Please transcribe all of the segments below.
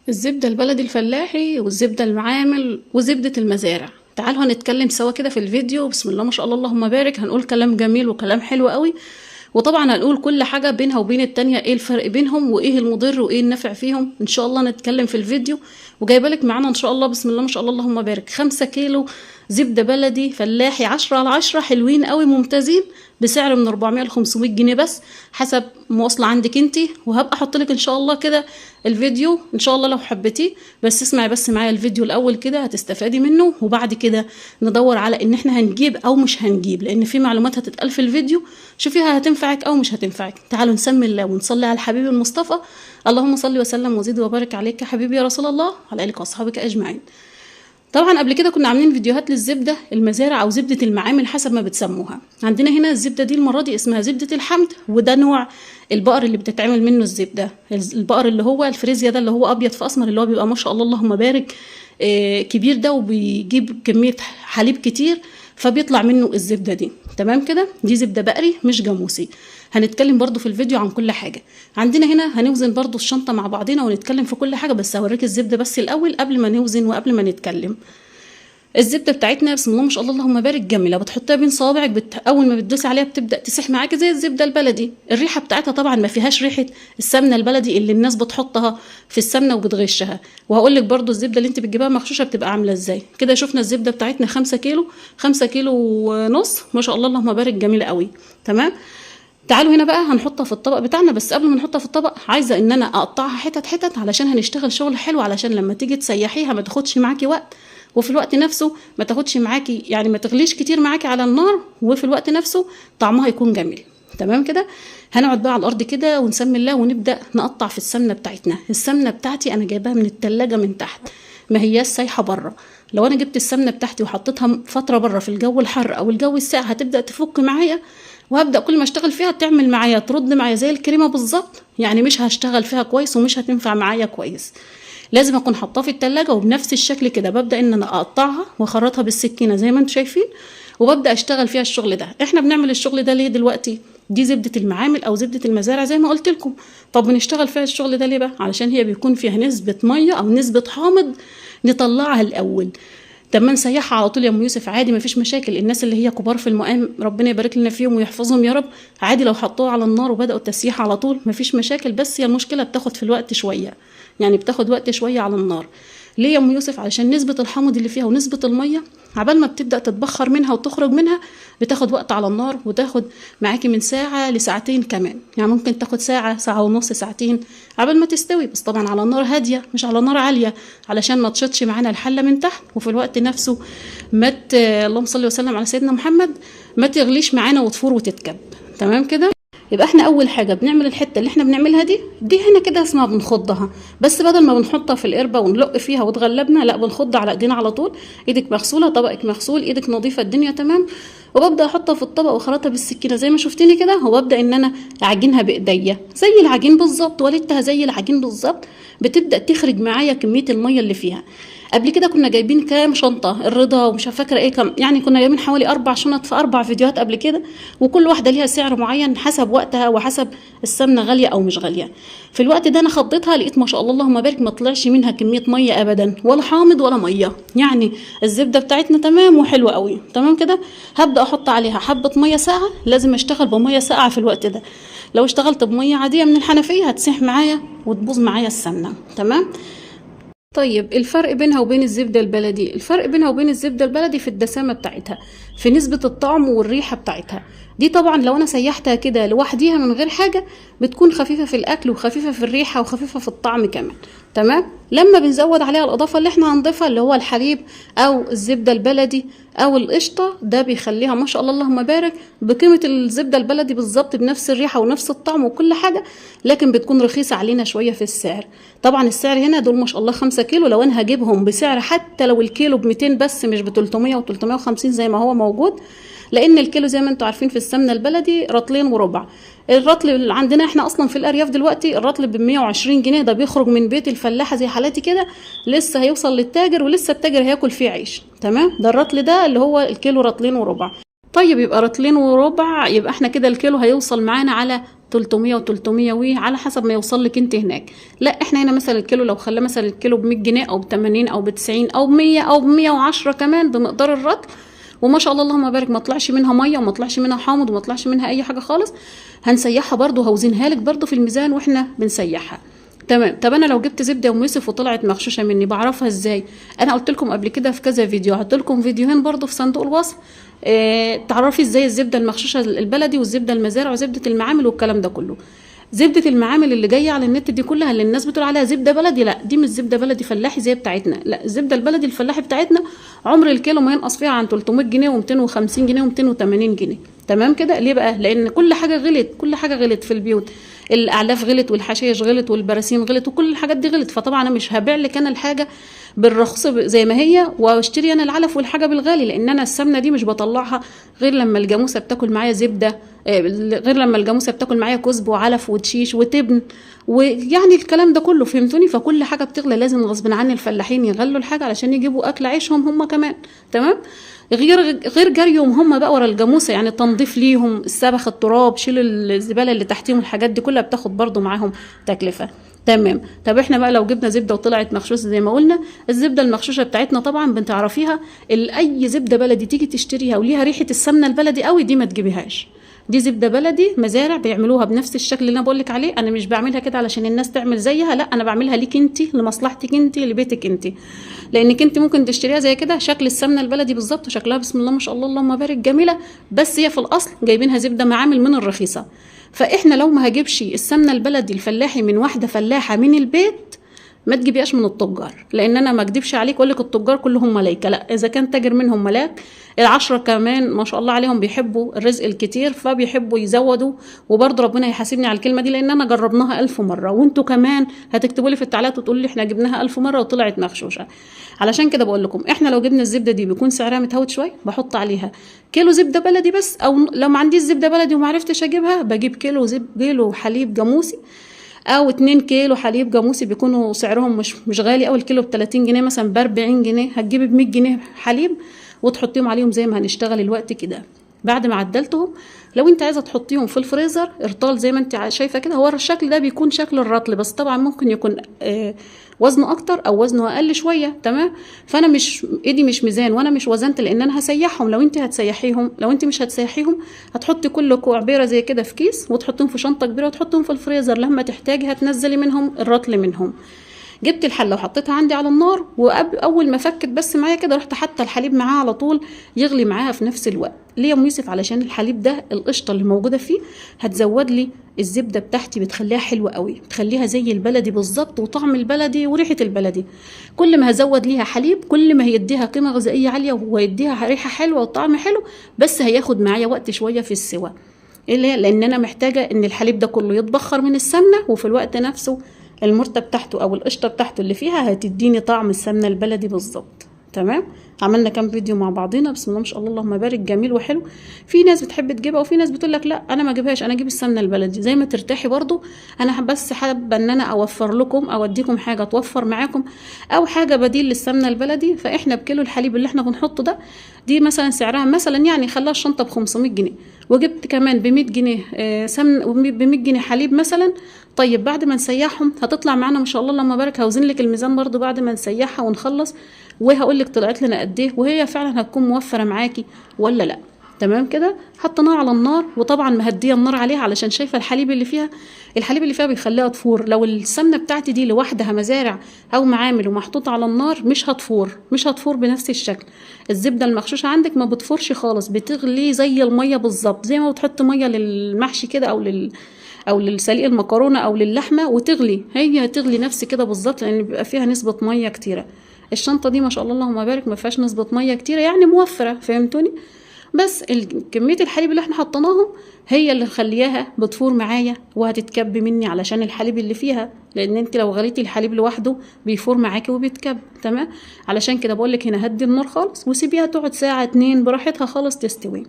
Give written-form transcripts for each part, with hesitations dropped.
الزبدة البلدي الفلاحي والزبدة المعامل وزبدة المزارع. تعالوا هنتكلم سوا كده في الفيديو. بسم الله ما شاء الله اللهم بارك. هنقول كلام جميل وكلام حلو قوي، وطبعا هنقول كل حاجة بينها وبين التانية، ايه الفرق بينهم وايه المضر وايه النفع فيهم. ان شاء الله نتكلم في الفيديو، وجايبالك معانا ان شاء الله بسم الله ما شاء الله اللهم بارك 5 كيلو زبدة بلدي فلاحي 10/10 حلوين قوي ممتازين، بسعر من 400 ل 500 جنيه بس حسب مواصلة عندك انتي. وهبقى احط لك ان شاء الله كده الفيديو ان شاء الله لو حبيتيه، بس اسمعي بس معايا الفيديو الاول كده هتستفادي منه، وبعد كده ندور على ان احنا هنجيب او مش هنجيب، لان في معلومات هتتقال في الفيديو شوفيها هتنفعك او مش هتنفعك. تعالوا نسمي الله ونصلي على الحبيب المصطفى. اللهم صل وسلم وزد وبارك عليك يا حبيبي يا رسول الله وعلى اليك واصحابك اجمعين. طبعا قبل كده كنا عاملين فيديوهات للزبده المزارع او زبده المعامل حسب ما بتسموها. عندنا هنا الزبده دي المره دي اسمها زبده الحمد، وده نوع البقر اللي بتتعمل منه الزبده. البقر اللي هو الفريزيا ده اللي هو ابيض في اسمر، اللي هو بيبقى ما شاء الله اللهم بارك كبير ده، وبيجيب كميه حليب كتير فبيطلع منه الزبده دي. تمام كده، دي زبده بقري مش جاموسي. هنتكلم برضو في الفيديو عن كل حاجه. عندنا هنا هنوزن برضو الشنطه مع بعضنا ونتكلم في كل حاجه، بس هوريك الزبده بس الاول قبل ما نوزن وقبل ما نتكلم. الزبده بتاعتنا بسم الله ما شاء الله اللهم بارك جميله، بتحطيها بين صوابعك اول ما بتدوسي عليها بتبدا تسيح معاكي زي الزبده البلدي. الريحه بتاعتها طبعا ما فيهاش ريحه السمنه البلدي اللي الناس بتحطها في السمنه وبتغشها. وهقول لك برضو الزبده اللي انت بتجيبها مغشوشه بتبقى عامله ازاي. كده شفنا الزبده بتاعتنا 5 كيلو، 5 كيلو ونص ما شاء الله اللهم بارك جميله قوي. تمام، تعالوا هنا بقى هنحطها في الطبق بتاعنا. بس قبل ما نحطها في الطبق عايزه ان انا اقطعها حتت حتت علشان هنشتغل شغل حلو، علشان لما تيجي تسيحيها ما تاخدش معاكي وقت، وفي الوقت نفسه ما تاخدش معاكي يعني ما تغليش كتير معاكي على النار، وفي الوقت نفسه طعمها يكون جميل. تمام كده، هنقعد بقى على الارض كده ونسمي الله ونبدا نقطع في السمنه بتاعتنا. السمنه بتاعتي انا جايباها من التلاجة من تحت، ما هياش سايحه بره. لو انا جبت السمنه بتاعتي وحطيتها فتره بره في الجو الحر او الجو الساقع هتبدا تفك معايا، وهبدا كل ما اشتغل فيها تعمل معايا ترد معايا زي الكريمه بالظبط. يعني مش هشتغل فيها كويس ومش هتنفع معايا كويس. لازم اكون حطاها في التلاجة وبنفس الشكل كده ببدا ان انا اقطعها واخرطها بالسكينه زي ما انتم شايفين، وببدا اشتغل فيها الشغل ده. احنا بنعمل الشغل ده ليه دلوقتي؟ دي زبده المعامل او زبده المزارع زي ما قلت لكم. طب بنشتغل فيها الشغل ده ليه بقى؟ علشان هي بيكون فيها نسبه ميه او نسبه حامض نطلعها الاول. طب ما نسيحها على طول يا ام يوسف عادي مفيش مشاكل. الناس اللي هي كبار في المقام ربنا يبارك لنا فيهم ويحفظهم يا رب، عادي لو حطوها على النار وبداوا التسييح على طول مفيش مشاكل. بس هي المشكله بتاخد في الوقت شويه، يعني بتاخد وقت شويه على النار. ليه يا ام يوسف؟ علشان نسبه الحامض اللي فيها ونسبه الميه عبال ما بتبدا تتبخر منها وتخرج منها بتاخد وقت على النار، وتاخد معاكي من ساعه لساعتين كمان. يعني ممكن تاخد ساعه، ساعه ونص، ساعتين عبال ما تستوي، بس طبعا على نار هاديه مش على نار عاليه، علشان ما تشطش معانا الحله من تحت، وفي الوقت نفسه اللهم صل وسلم على سيدنا محمد ما تغليش معانا وتفور وتتكب. تمام كده، يبقى احنا اول حاجه بنعمل الحته اللي احنا بنعملها دي هنا كده اسمها بنخضها. بس بدل ما بنحطها في القربه ونلق فيها وتغلبنا، لا بنخض على ايدينا على طول. ايدك مغسوله، طبقك مغسول، ايدك نظيفه، الدنيا تمام. وببدا احطها في الطبق واخرطها بالسكينه زي ما شفتيني كده، وببدا ان انا اعجنها بايديا زي العجين بالظبط، ولدتها زي العجين بالظبط. بتبدا تخرج معايا كميه الميه اللي فيها. قبل كده كنا جايبين كام شنطه الرضا ومش فاكره ايه كم، يعني كنا جايبين حوالي 4 شنط في 4 فيديوهات قبل كده، وكل واحده ليها سعر معين حسب وقتها وحسب السمنه غاليه او مش غاليه. في الوقت ده انا خضيتها لقيت ما شاء الله اللهم بارك ما طلعش منها كميه ميه ابدا، ولا حامض ولا ميه. يعني الزبده بتاعتنا تمام وحلوه قوي. تمام كده، هبدا احط عليها حبه ميه ساقعه. لازم اشتغل بميه ساقعه في الوقت ده، لو اشتغلت بميه عاديه من الحنفيه هتسيح معايا وتبوظ معايا السمنه. تمام. طيب الفرق بينها وبين الزبدة البلدي؟ الفرق بينها وبين الزبدة البلدي في الدسامة بتاعتها، في نسبة الطعم والريحة بتاعتها. دي طبعا لو انا سيحتها كده لوحديها من غير حاجة بتكون خفيفة في الاكل وخفيفة في الريحة وخفيفة في الطعم كمان. تمام، لما بنزود عليها الاضافة اللي احنا هنضيفها اللي هو الحليب او الزبدة البلدي او القشطة، ده بيخليها ما شاء الله اللهم بارك بقيمة الزبدة البلدي بالظبط، بنفس الريحة ونفس الطعم وكل حاجة، لكن بتكون رخيصة علينا شوية في السعر. طبعا السعر هنا دول ما شاء الله 5 كيلو، لو انا هجيبهم بسعر حتى لو الكيلو ب 200 بس مش ب 300 و 350 زي ما هو موجود، لان الكيلو زي ما انتم عارفين في السمنه البلدي رطلين وربع. الرطل اللي عندنا احنا اصلا في الارياف دلوقتي الرطل ب 120 جنيه، ده بيخرج من بيت الفلاحه زي حالاتي كده لسه هيوصل للتاجر ولسه التاجر هياكل فيه عيش. تمام، ده الرطل ده اللي هو الكيلو رطلين وربع. طيب يبقى رطلين وربع، يبقى احنا كده الكيلو هيوصل معانا على 300 و300 على حسب ما يوصل لك انت هناك. لا احنا هنا مثلا الكيلو لو خلاه مثلا الكيلو ب 100 جنيه او ب 80 او ب 90 او ب 100 او ب 110 كمان بمقدار الرطل، وما شاء الله اللهم بارك ما طلعش منها ميه وما طلعش منها حامض وما طلعش منها اي حاجه خالص، هنسيحها برضو، هوزنها لك برضو في الميزان واحنا بنسيحها. تمام. طب انا لو جبت زبده ومسف وطلعت مغشوشه مني بعرفها ازاي؟ انا قلت لكم قبل كده في كذا فيديو، هحط لكم فيديوهين برضو في صندوق الوصف، تعرفي ازاي الزبده المغشوشه البلدي والزبده المزارع وزبده المعامل والكلام ده كله. زبده المعامل اللي جايه على النت دي كلها اللي الناس بتقول عليها زبده بلدي، لا دي مش زبده بلدي فلاحي زي بتاعتنا، لا الزبده البلدي الفلاحي بتاعتنا عمر الكيلو ما ينقص فيها عن 300 جنيه و250 جنيه و280 جنيه. تمام كده. ليه بقى؟ لان كل حاجه غلت، كل حاجه غلت في البيوت، الاعلاف غلت والحشائش غلت والبراسيم غلت وكل الحاجات دي غلت. فطبعا انا مش هبيع لك انا الحاجه بالرخص زي ما هي واشتري انا العلف والحاجه بالغالي، لان انا السمنه دي مش بطلعها غير لما الجاموسه بتاكل معايا زبده، غير لما الجاموسه بتاكل معايا كزب وعلف وتشيش وتبن ويعني الكلام ده كله، فهمتوني؟ فكل حاجه بتغلى لازم غصب عن الفلاحين يغلوا الحاجه علشان يجيبوا اكل عيشهم هم كمان. تمام. غير جريهم هم بقى ورا الجاموسه، يعني تنظيف ليهم، السبخ، التراب، شيلوا الزباله اللي تحتيهم، الحاجات دي كلها بتاخد برضو معاهم تكلفه. تمام. طب احنا بقى لو جبنا زبده وطلعت مغشوشه زي ما قلنا، الزبده المغشوشه بتاعتنا طبعا بتعرفيها، اي زبده بلدي تيجي تشتريها وليها ريحه السمنه البلدي قوي دي ما تجيبيهاش. دي زبده بلدي مزارع بيعملوها بنفس الشكل اللي انا بقول لك عليه، انا مش بعملها كده علشان الناس تعمل زيها، لا انا بعملها ليك انت، لمصلحتك انت، لبيتك انت، لانك انت ممكن تشتريها زي كده شكل السمنه البلدي بالظبط، شكلها بسم الله ما شاء الله اللهم بارك جميله، بس هي في الاصل جايبينها زبده معامل من الرخيصه. فاحنا لو ما هجيبش السمنه البلدي الفلاحي من واحده فلاحه من البيت، ما تجيبيهاش من التجار، لان انا ما اكدبش عليك اقول لك التجار كلهم ملايكه، لا اذا كان تاجر منهم ملاك، العشرة كمان ما شاء الله عليهم بيحبوا الرزق الكتير فبيحبوا يزودوا، وبرضه ربنا يحاسبني على الكلمه دي لان انا جربناها 1000 مره، وانتوا كمان هتكتبوا لي في التعليقات وتقولوا لي احنا جبناها 1000 مره وطلعت مغشوشه. علشان كده بقول لكم احنا لو جبنا الزبده دي بيكون سعرها متهوت شويه، بحط عليها كيلو زبده بلدي بس، او لو ما عنديش زبده بلدي وما عرفتش اجيبها بجيب كيلو حليب جاموسي، او 2 كيلو حليب جاموسي بيكونوا سعرهم مش غالي، او الكيلو ب 30 جنيه مثلا ب 40 جنيه، هتجيبي ب 100 جنيه حليب وتحطيهم عليهم زي ما هنشتغل الوقت كده. بعد ما عدلتهم لو انت عايزه تحطيهم في الفريزر ارطال زي ما انت شايفه كده، هو الشكل ده بيكون شكل الرطل، بس طبعا ممكن يكون وزنه اكتر او وزنه اقل شويه. تمام. فانا مش ايدي مش ميزان وانا مش وزنت، لان انا هسيحهم. لو انت هتسيحيهم، لو انت مش هتسيحيهم هتحطي كل كعبيره زي كده في كيس وتحطيهم في شنطه كبيره وتحطيهم في الفريزر، لما تحتاجي هتنزلي منهم الرطل منهم. جبت الحله وحطيتها عندي على النار، واول ما فكت بس معايا كده رحت حاطه الحليب معاها على طول يغلي معاها في نفس الوقت. ليه يا ام يوسف؟ علشان الحليب ده القشطه اللي موجوده فيه هتزود لي الزبده بتاعتي، بتخليها حلوه قوي، بتخليها زي البلدي بالظبط وطعم البلدي وريحه البلدي. كل ما هزود ليها حليب كل ما هيديها قيمه غذائيه عاليه وهيديها ريحه حلوه وطعم حلو، بس هياخد معايا وقت شويه في السوى. ليه؟ لان انا محتاجه ان الحليب ده كله يتبخر من السمنه، وفي الوقت نفسه المرتة بتاعته او القشطه بتاعته اللي فيها هتديني طعم السمنه البلدي بالظبط. تمام. عملنا كام فيديو مع بعضينا بسم الله ما شاء الله اللهم بارك جميل وحلو. في ناس بتحب تجيبها وفي ناس بتقول لك لا انا ما اجيبهاش، انا اجيب السمنه البلدي زي ما ترتاحي برضو. انا بس حابه ان انا اوفر لكم او اديكم حاجه توفر معاكم او حاجه بديل للسمنه البلدي. فاحنا بكيلو الحليب اللي احنا بنحطه ده، دي مثلا سعرها مثلا يعني خلاها الشنطه ب 500 جنيه، وجبت كمان ب 100 جنيه سمن، ب 100 جنيه حليب مثلا. طيب بعد ما نسيحهم هتطلع معانا ما شاء الله اللهم بارك. هوزن لك الميزان برضو بعد ما نسيحها ونخلص وهقول لك طلعت لنا قد ايه، وهي فعلا هتكون موفره معاكي ولا لا. تمام كده. حطيناها على النار وطبعا مهديه النار عليها علشان شايفه الحليب اللي فيها، الحليب اللي فيها بيخليها تفور. لو السمنه بتاعتي دي لوحدها مزارع او معامل ومحطوطه على النار مش هتفور بنفس الشكل. الزبده المغشوشه عندك ما بتفورش خالص، بتغلي زي الميه بالظبط، زي ما بتحط ميه للمحشي كده او للسليق المكرونه او للحمه وتغلي، هي هتغلي نفس كده بالظبط، لان بيبقى فيها نسبه ميه كتيره. الشنطه دي ما شاء الله اللهم بارك ما فيهاش نسبه ميه كتيره، يعني موفره. فهمتوني؟ بس كميه الحليب اللي احنا حطيناهم هي اللي مخلياها بتفور معايا وهتتكب مني علشان الحليب اللي فيها، لان انت لو غليتي الحليب لوحده بيفور معاكي وبيتكب. تمام. علشان كده بقول لك هنا هدي النار خالص وسيبيها تقعد ساعه 2 براحتها خالص تستوي.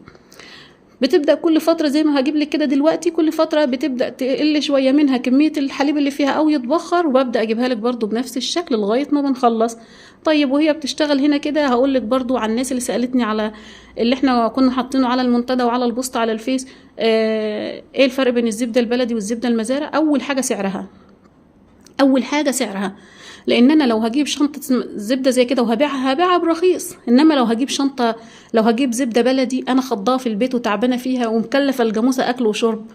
بتبدا كل فتره زي ما هجيب لك كده دلوقتي، كل فتره بتبدا تقل شويه منها كميه الحليب اللي فيها او يتبخر، وببدا اجيبها لك برضو بنفس الشكل لغايه ما بنخلص. طيب وهي بتشتغل هنا كده هقول لك برضو عن الناس اللي سالتني على اللي احنا كنا حاطينه على المنتدى وعلى البوست على الفيس، ايه الفرق بين الزبده البلدي والزبده المزارع. اول حاجه سعرها، اول حاجه سعرها، لان انا لو هجيب شنطه زبده زي كده وهبيعها هبيعها برخيص، انما لو هجيب شنطه، لو هجيب زبده بلدي انا خضاها في البيت وتعبانه فيها ومكلفه الجاموسه اكل وشرب،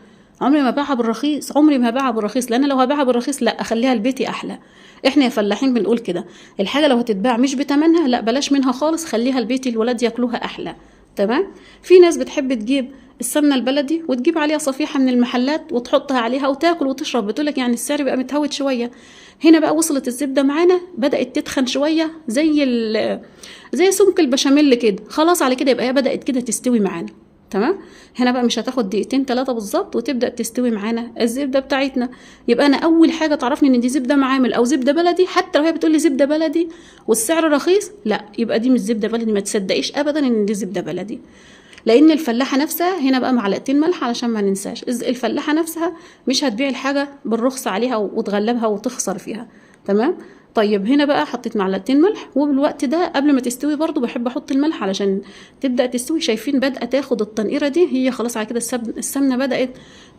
عمري ما هبيعها بالرخيص، عمري ما هبيعها بالرخيص، لان لو هبيعها بالرخيص لا اخليها لبيتي احلى. احنا يا فلاحين بنقول كده، الحاجه لو هتتباع مش بتمنها لا بلاش منها خالص، خليها لبيتي الولاد ياكلوها احلى. تمام. في ناس بتحب تجيب السمنه البلدي وتجيب عليها صفيحه من المحلات وتحطها عليها وتاكل وتشرب، بتقولك يعني السعر بقى متهوت شويه. هنا بقى وصلت الزبده معانا بدات تتخن شويه زي سمك البشاميل كده، خلاص على كده يبقى هي بدات كده تستوي معانا. تمام. هنا بقى مش هتاخد دقيقتين 3 بالظبط وتبدا تستوي معانا الزبده بتاعتنا. يبقى انا اول حاجه تعرفني ان دي زبده معامل او زبده بلدي، حتى لو هي بتقول لي زبده بلدي والسعر رخيص، لا يبقى دي مش زبده بلدي، ما تصدقيش ابدا ان دي زبده بلدي. لان الفلاحه نفسها هنا بقى معلقتين ملح علشان ما ننساش، الفلاحه نفسها مش هتبيع الحاجه بالرخص عليها وتغلبها وتخسر فيها. تمام. طيب هنا بقى حطيت معلقتين ملح، وبالوقت ده قبل ما تستوي برضو بحب احط الملح علشان تبدا تستوي. شايفين بدأ تاخد التنقيره دي، هي خلاص على كده السمنه بدأت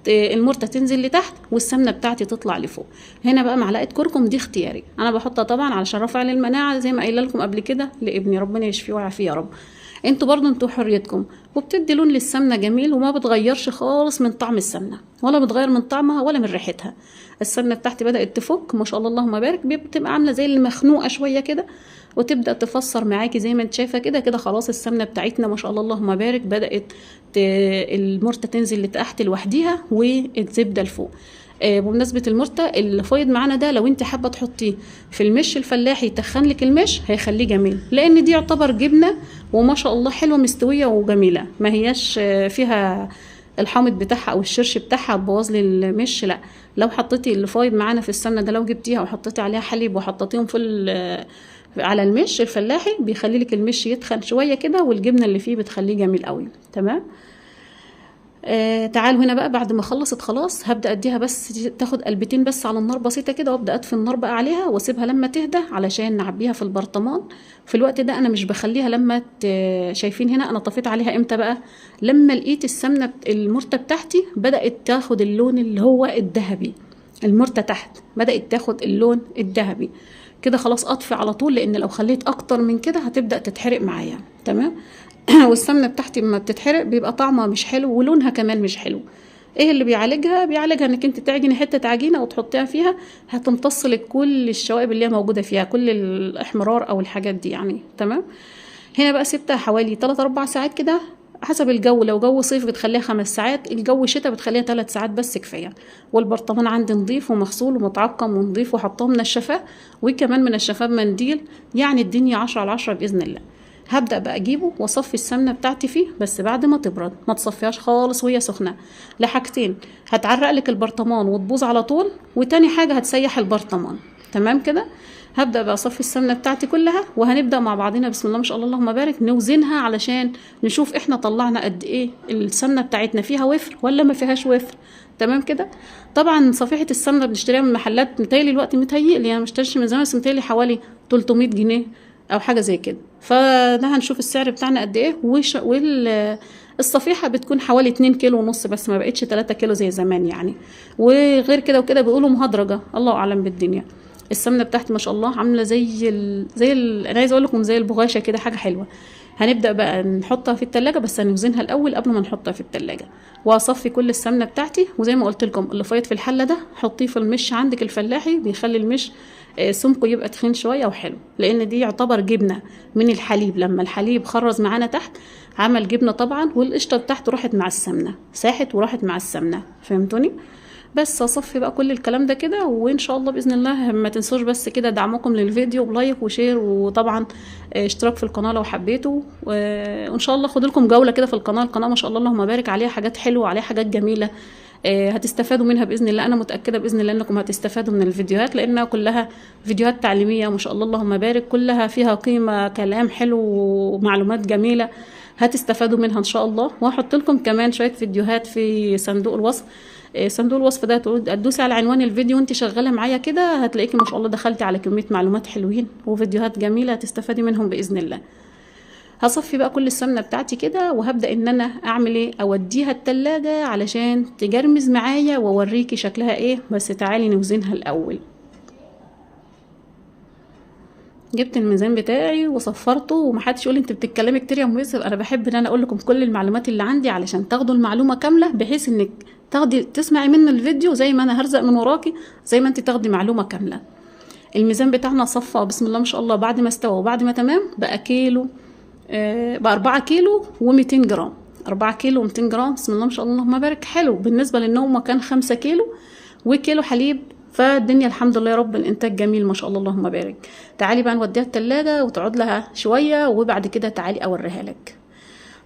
المرته تنزل لتحت والسمنه بتاعتي تطلع لفوق. هنا بقى معلقه كركم دي اختياري، انا بحطها طبعا علشان رفع المناعه زي ما قايله لكم قبل كده لابني، ربنا يشفيه ويعافيه يا رب. انتوا برضو انتوا حريتكم، وبتدي لون للسمنه جميل وما بتغيرش خالص من طعم السمنه، ولا بتغير من طعمها ولا من ريحتها. السمنه بتاعتي بدات تفك ما شاء الله اللهم بارك، بتبقى عامله زي المخنوقه شويه كده وتبدا تفسر معاكي زي ما انت شايفه كده. كده خلاص السمنه بتاعتنا ما شاء الله اللهم بارك بدات المرته تنزل لتحت لوحديها والزبده لفوق. بمناسبه المرته اللي فايض معانا ده، لو انت حابه تحطيه في المش الفلاحي يتخن لك المش هيخليه جميل، لان دي يعتبر جبنه وما شاء الله حلوه مستويه وجميله، ما هياش فيها الحامض بتاعها او الشرش بتاعها تبوظ لي المش. لا لو حطيتي اللي فايض معانا في السمنه ده، لو جبتيها وحطيتي عليها حليب وحطيتيهم في على المش الفلاحي بيخلي لك المش يتخن شويه كده، والجبنه اللي فيه بتخليه جميل قوي. تمام. تعالوا هنا بقى بعد ما خلصت خلاص هبدا اديها بس تاخد قلبتين بس على النار بسيطه كده، وابدا اطفي النار بقى عليها واسيبها لما تهدى علشان نعبيها في البرطمان. في الوقت ده انا مش بخليها لما شايفين هنا انا طفيت عليها امتى بقى، لما لقيت السمنه المرته بتاعتي بدات تاخد اللون اللي هو الذهبي، المرته تحت بدات تاخد اللون الذهبي كده، خلاص اطفي على طول، لان لو خليت اكتر من كده هتبدا تتحرق معايا. تمام. والسمنه بتاعتي لما بتتحرق بيبقى طعمها مش حلو ولونها كمان مش حلو. ايه اللي بيعالجها انك انت تعجني حته عجينه وتحطيها فيها، هتمتص لك كل الشوائب اللي هي موجوده فيها، كل الاحمرار او الحاجات دي يعني. تمام. هنا بقى سبتها حوالي 3-4 ساعات كده حسب الجو، لو جو صيف بتخليها 5 ساعات، الجو شتاء بتخليها 3 ساعات بس كفايه. والبرطمان عندي نظيف ومغسول ومتعقم ونظيف وحطاه منشفاه، وكمان منشفاه بمنديل، يعني الدنيا 10/10 باذن الله. هبدأ بقى اجيبه واصفي السمنه بتاعتي فيه، بس بعد ما تبرد، ما تصفيهاش خالص وهي سخنه، لحاجتين هتعرق لك البرطمان وتبوظ على طول، وتاني حاجه هتسيح البرطمان. تمام كده. هبدأ بقى اصفي السمنه بتاعتي كلها، وهنبدأ مع بعضنا بسم الله ما شاء الله اللهم بارك نوزنها علشان نشوف احنا طلعنا قد ايه السمنه بتاعتنا، فيها وفر ولا ما فيهاش وفر. تمام كده. طبعا صفيحه السمنه بنشتريها من محلات، متهيألي الوقت متهيألي انا مشتريش من زمان، بس متهيألي حوالي 300 جنيه او حاجه زي كده، فده هنشوف السعر بتاعنا قد ايه. الصفيحه بتكون حوالي 2 كيلو ونص بس، ما بقتش 3 كيلو زي زمان يعني. وغير كده وكده بيقولوا مهدرجه، الله اعلم بالدنيا. السمنه بتاعتي ما شاء الله عامله انا عايزه اقول لكم زي البغاشه كده، حاجه حلوه. هنبدا بقى نحطها في التلاجة، بس هنوزنها الاول قبل ما نحطها في التلاجة، واصفي كل السمنه بتاعتي. وزي ما قلت لكم اللي فايض في الحله ده حطيه في المش عندك الفلاحي، بيخلي المش سمكه يبقى تخين شويه وحلو، لان دي يعتبر جبنه من الحليب، لما الحليب خرز معانا تحت عمل جبنه طبعا، والقشطه بتاعته راحت مع السمنه، ساحت وراحت مع السمنه، فهمتوني؟ بس اصفي بقى كل الكلام ده كده، وان شاء الله باذن الله ما تنسوش بس كده دعمكم للفيديو بلايك وشير، وطبعا اشتراك في القناه لو حبيتوا، وان شاء الله خد لكم جوله كده في القناه ما شاء الله اللهم بارك، عليها حاجات حلوه وعليها حاجات جميله هتستفادوا منها باذن الله. انا متاكده باذن الله انكم هتستفادوا من الفيديوهات، لانها كلها فيديوهات تعليميه ما شاء الله اللهم بارك، كلها فيها قيمه، كلام حلو ومعلومات جميله. هتستفادوا منها ان شاء الله. وهحط لكم كمان شويه فيديوهات في صندوق الوصف. صندوق الوصف ده تدوسي على عنوان الفيديو وانت شغاله معايا كده، هتلاقيكي ما شاء الله دخلتي على كميه معلومات حلوين وفيديوهات جميله هتستفادي منهم باذن الله. هصفي بقى كل السمنه بتاعتي كده، وهبدا ان انا اعمل ايه، اوديها التلاجة علشان تجرمز معايا واوريكي شكلها ايه. بس تعالي نوزنها الاول. جبت الميزان بتاعي وصفرته، ومحدش يقول انت بتتكلمي كتير يا ام يوسف. انا بحب ان انا اقول لكم كل المعلومات اللي عندي علشان تاخدوا المعلومه كامله، بحيث انك تسمعي منه الفيديو زي ما انا هرزق من وراكي، زي ما انت تاخدي معلومه كامله. الميزان بتاعنا صفى بسم الله ما شاء الله بعد ما استوى وبعد ما تمام بقى كيلو، بقى 4 كيلو و200 جرام. 4 كيلو و200 جرام بسم الله ما شاء الله اللهم بارك. حلو بالنسبه لانه كان 5 كيلو وكيلو حليب، فالدنيا الحمد لله يا رب الانتاج جميل ما شاء الله اللهم بارك. تعالي بقى نوديها التلاجة وتقعد لها شويه، وبعد كده تعالي اوريها لك.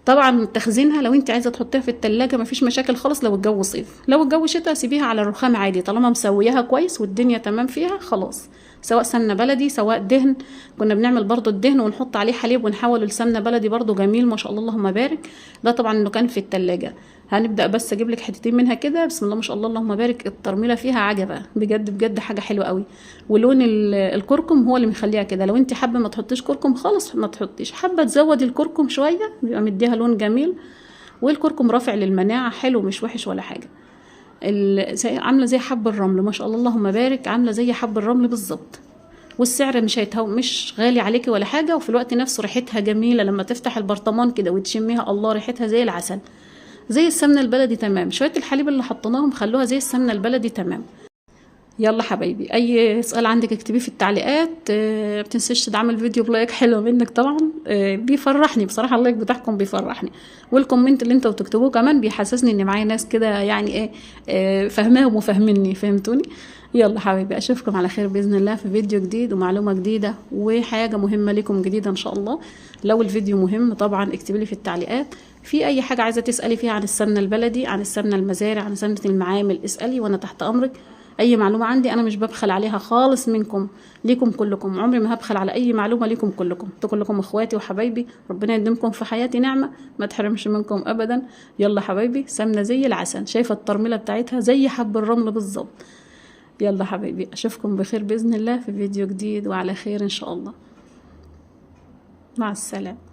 طبعا تخزينها لو انت عايزه تحطيها في التلاجة مفيش مشاكل خالص. لو الجو صيف، لو الجو شتاء سيبيها على الرخام عادي، طالما مسوياها كويس والدنيا تمام فيها خلاص. سواء سمنه بلدي سواء دهن، كنا بنعمل برضو الدهن ونحط عليه حليب ونحوله لسمنه بلدي برضو جميل ما شاء الله اللهم بارك. ده طبعا انه كان في التلاجة. هنبدا بس اجيب لك حتتين منها كده بسم الله ما شاء الله اللهم بارك. الترميله فيها عجبه بجد بجد، حاجه حلوه قوي. ولون الكركم هو اللي مخليها كده. لو انت حابه ما تحطيش كركم خالص ما تحطيش، حابه تزودي الكركم شويه بيبقى مديها لون جميل. والكركم رافع للمناعه، حلو مش وحش ولا حاجه. عامله زي حب الرمل ما شاء الله اللهم بارك، عامله زي حب الرمل بالظبط. والسعر مش غالي عليكي ولا حاجه، وفي الوقت نفسه ريحتها جميله. لما تفتح البرطمان كده وتشميها الله ريحتها زي العسل، زي السمنه البلدي تمام. شويه الحليب اللي حطيناهم خلوها زي السمنه البلدي تمام. يلا حبايبي، اي سؤال عندك اكتبيه في التعليقات. ما تنسيش تدعمي الفيديو بلايك حلو منك طبعا، بيفرحني بصراحه. اللايك بتاعكم بيفرحني، والكومنت اللي انتوا بتكتبوه كمان بيحسسني ان معايا ناس كده يعني ايه فاهماهم وفاهميني، فهمتوني. يلا حبايبي اشوفكم على خير باذن الله في فيديو جديد ومعلومه جديده وحاجه مهمه لكم جديده ان شاء الله. لو الفيديو مهم طبعا اكتبي لي في التعليقات. في اي حاجه عايزه تسالي فيها عن السمنه البلدي، عن السمنه المزارع، عن سمنه المعامل، اسالي وانا تحت امرك. اي معلومه عندي انا مش ببخل عليها خالص منكم، ليكم كلكم. عمري ما هبخل على اي معلومه ليكم كلكم. انتوا كلكم اخواتي وحبايبي، ربنا يديمكم في حياتي نعمه ما تحرمش منكم ابدا. يلا حبايبي، سمنه زي العسل، شايفه الترميله بتاعتها زي حب الرمل بالظبط. يلا حبايبي اشوفكم بخير باذن الله في فيديو جديد وعلى خير ان شاء الله. مع السلامه.